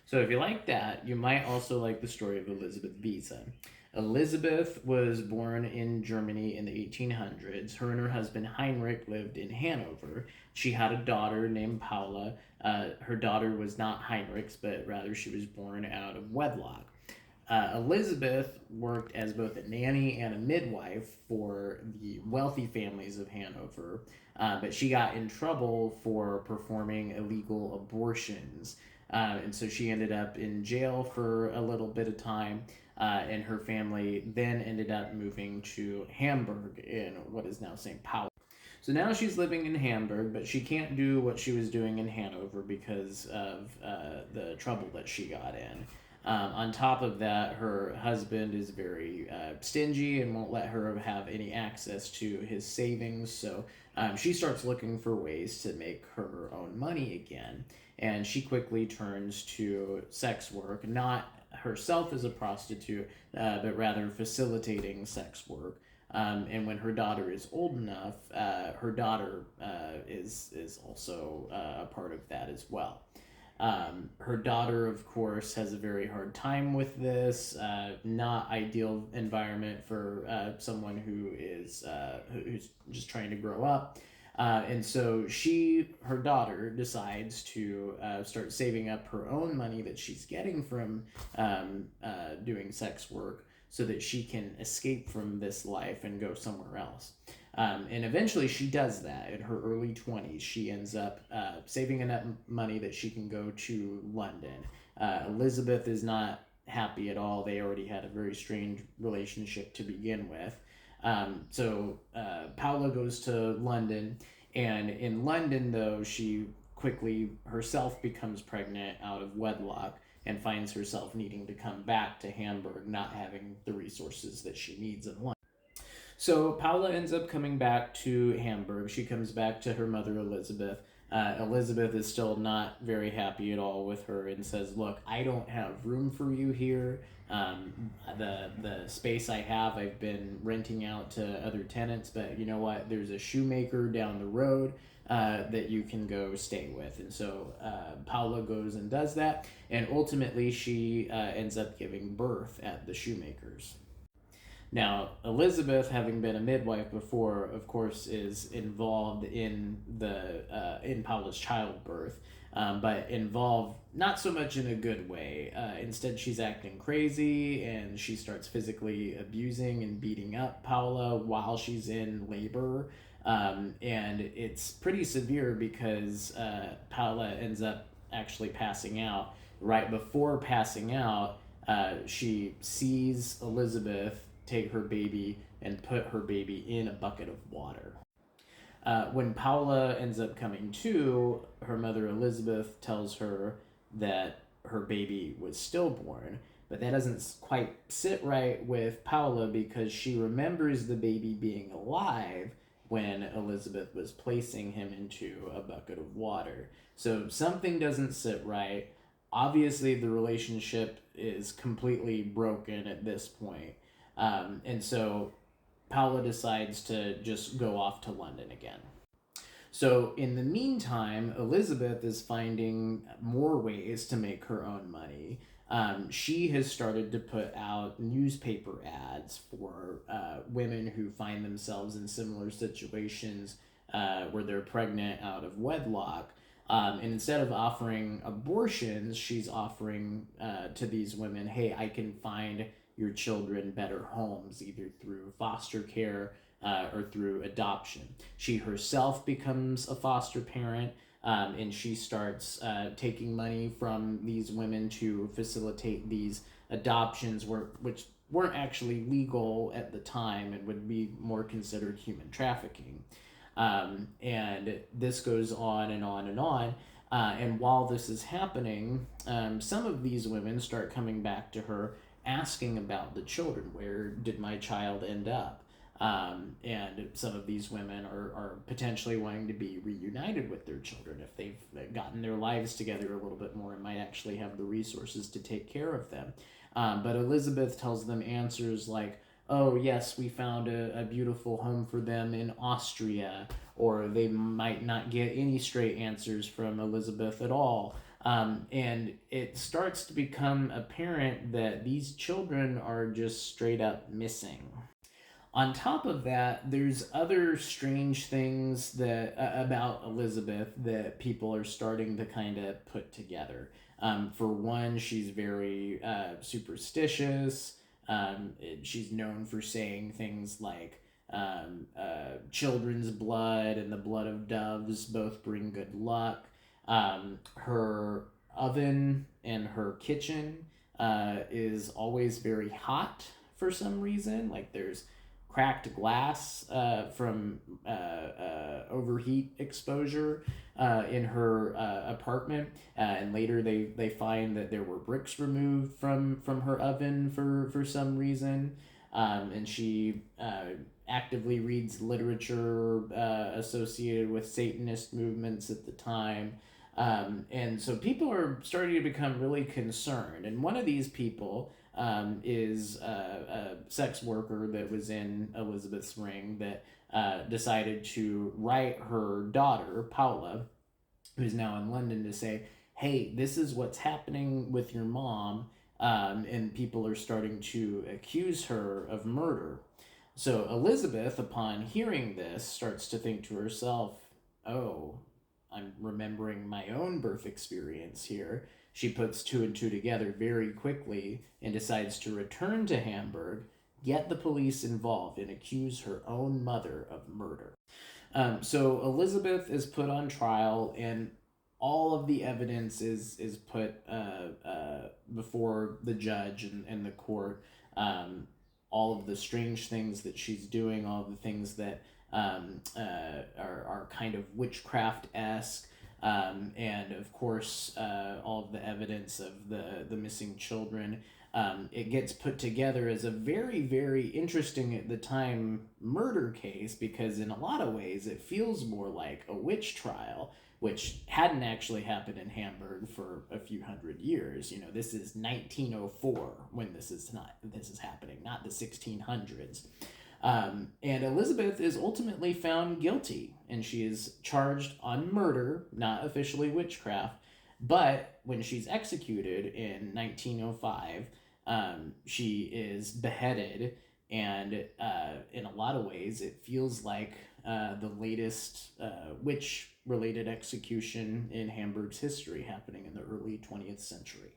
So if you like that, you might also like the story of Elisabeth Wiese. Elizabeth was born in Germany in the 1800s. Her and her husband Heinrich lived in Hanover. She had a daughter named Paula. Her daughter was not Heinrich's, but rather she was born out of wedlock. Elizabeth worked as both a nanny and a midwife for the wealthy families of Hanover, but she got in trouble for performing illegal abortions. And so she ended up in jail for a little bit of time, and her family then ended up moving to Hamburg in what is now St. Pauli. So now she's living in Hamburg, but she can't do what she was doing in Hanover because of the trouble that she got in. On top of that, her husband is very stingy and won't let her have any access to his savings. So she starts looking for ways to make her own money again. And she quickly turns to sex work, not herself as a prostitute, but rather facilitating sex work. And when her daughter is old enough, her daughter is also a part of that as well. Her daughter, of course, has a very hard time with this. Not ideal environment for someone who's just trying to grow up. And so her daughter, decides to start saving up her own money that she's getting from doing sex work so that she can escape from this life and go somewhere else. And eventually she does that. In her early 20s, she ends up saving enough money that she can go to London. Elizabeth is not happy at all. They already had a very strange relationship to begin with. So Paula goes to London, and in London, though, she quickly herself becomes pregnant out of wedlock and finds herself needing to come back to Hamburg, not having the resources that she needs in London. So Paula ends up coming back to Hamburg. She comes back to her mother, Elizabeth. Elizabeth is still not very happy at all with her and says, "Look, I don't have room for you here. The space I have, I've been renting out to other tenants, but you know what? There's a shoemaker down the road that you can go stay with." And so Paula goes and does that, and ultimately she ends up giving birth at the shoemaker's. Now, Elizabeth, having been a midwife before, of course, is involved in Paula's childbirth, but involved not so much in a good way. Instead, she's acting crazy, and she starts physically abusing and beating up Paula while she's in labor. And it's pretty severe because Paula ends up actually passing out. Right before passing out, she sees Elizabeth take her baby and put her baby in a bucket of water. When Paula ends up coming to, her mother Elizabeth tells her that her baby was stillborn, but that doesn't quite sit right with Paula because she remembers the baby being alive when Elizabeth was placing him into a bucket of water. So something doesn't sit right. Obviously, the relationship is completely broken at this point. And so Paula decides to just go off to London again. So in the meantime, Elizabeth is finding more ways to make her own money. She has started to put out newspaper ads for women who find themselves in similar situations where they're pregnant out of wedlock. And instead of offering abortions, she's offering to these women, hey, I can find your children better homes, either through foster care or through adoption. She herself becomes a foster parent, and she starts taking money from these women to facilitate these adoptions, which weren't actually legal at the time and would be more considered human trafficking. And this goes on and on and on. And while this is happening, some of these women start coming back to her asking about the children. Where did my child end up? And some of these women are potentially wanting to be reunited with their children if they've gotten their lives together a little bit more and might actually have the resources to take care of them. But Elizabeth tells them answers like, oh, yes, we found a beautiful home for them in Austria, or they might not get any straight answers from Elizabeth at all. And it starts to become apparent that these children are just straight up missing. On top of that, there's other strange things that about Elisabeth that people are starting to kind of put together. For one, she's very superstitious. She's known for saying things like children's blood and the blood of doves both bring good luck. Her oven and her kitchen is always very hot for some reason. Like there's cracked glass from overheat exposure in her apartment, and later they find that there were bricks removed from her oven for some reason, and she actively reads literature associated with Satanist movements at the time. And so people are starting to become really concerned. And one of these people is a sex worker that was in Elisabeth's ring that decided to write her daughter, Paula, who's now in London, to say, hey, this is what's happening with your mom. And people are starting to accuse her of murder. So Elisabeth, upon hearing this, starts to think to herself, oh, I'm remembering my own birth experience here. She puts two and two together very quickly and decides to return to Hamburg, get the police involved, and accuse her own mother of murder. So Elisabeth is put on trial, and all of the evidence is put before the judge and the court. All of the strange things that she's doing, all of the things that are kind of witchcraft esque. And of course, all of the evidence of the missing children. It gets put together as a very, very interesting at the time murder case because, in a lot of ways, it feels more like a witch trial, which hadn't actually happened in Hamburg for a few hundred years. You know, this is 1904 when this is happening, not the 1600s. And Elisabeth is ultimately found guilty, and she is charged on murder, not officially witchcraft. But when she's executed in 1905, she is beheaded, and in a lot of ways, it feels like the latest witch related execution in Hamburg's history happening in the early 20th century.